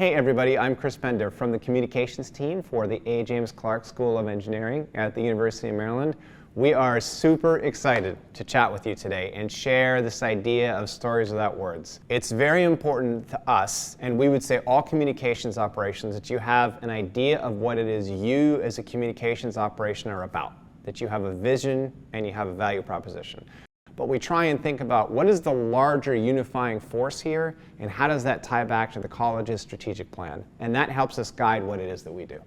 Hey everybody, I'm Chris Bender from the communications team for the A. James Clark School of Engineering at the University of Maryland. We are super excited to chat with you today and share this idea of stories without words. It's very important to us, and we would say all communications operations, that you have an idea of what it is you as a communications operation are about, that you have a vision and you have a value proposition. But we try and think about what is the larger unifying force here, and how does that tie back to the college's strategic plan? And that helps us guide what it is that we do.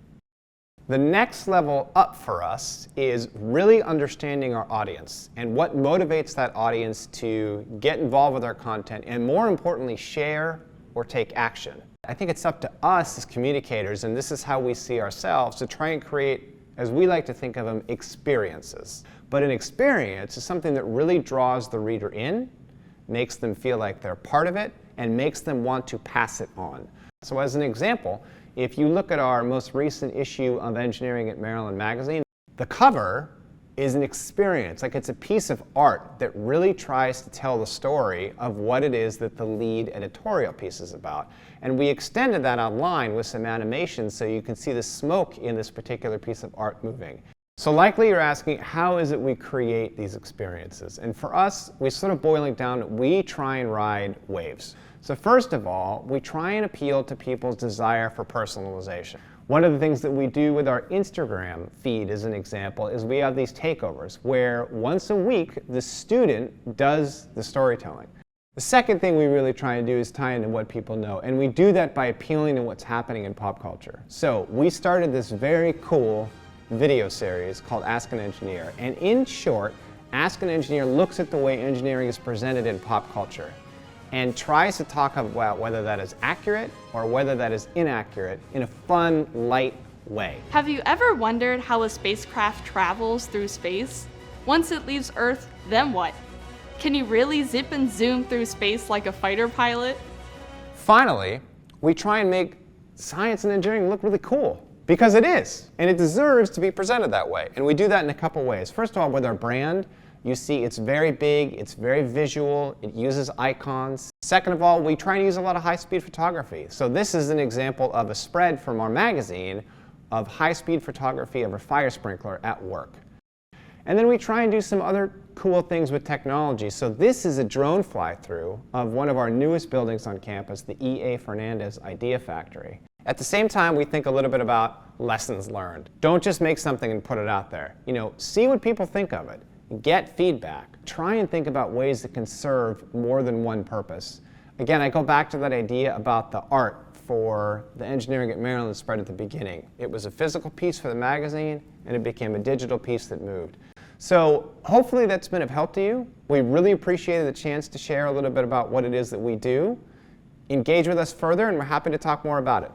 The next level up for us is really understanding our audience and what motivates that audience to get involved with our content and, more importantly, share or take action. I think it's up to us as communicators, and this is how we see ourselves, to try and create, as we like to think of them, experiences. But an experience is something that really draws the reader in, makes them feel like they're part of it, and makes them want to pass it on. So as an example, if you look at our most recent issue of Engineering at Maryland magazine, the cover is an experience, like it's a piece of art that really tries to tell the story of what it is that the lead editorial piece is about. And we extended that online with some animation so you can see the smoke in this particular piece of art moving. So likely you're asking, how is it we create these experiences? And for us, we sort of boil it down, we try and ride waves. So first of all, we try and appeal to people's desire for personalization. One of the things that we do with our Instagram feed, as an example, is we have these takeovers where once a week the student does the storytelling. The second thing we really try and do is tie into what people know, and we do that by appealing to what's happening in pop culture. So we started this very cool video series called Ask an Engineer, and in short, Ask an Engineer looks at the way engineering is presented in pop culture and tries to talk about whether that is accurate or whether that is inaccurate in a fun, light way. Have you ever wondered how a spacecraft travels through space? Once it leaves Earth, then what? Can you really zip and zoom through space like a fighter pilot? Finally, we try and make science and engineering look really cool. Because it is, and it deserves to be presented that way. And we do that in a couple ways. First of all, with our brand, you see it's very big, it's very visual, it uses icons. Second of all, we try to use a lot of high-speed photography. So this is an example of a spread from our magazine of high-speed photography of a fire sprinkler at work. And then we try and do some other cool things with technology. So this is a drone fly-through of one of our newest buildings on campus, the E.A. Fernandez Idea Factory. At the same time, we think a little bit about lessons learned. Don't just make something and put it out there. See what people think of it. Get feedback. Try and think about ways that can serve more than one purpose. Again, I go back to that idea about the art for the Engineering at Maryland spread at the beginning. It was a physical piece for the magazine, and it became a digital piece that moved. So hopefully that's been of help to you. We really appreciated the chance to share a little bit about what it is that we do. Engage with us further, and we're happy to talk more about it.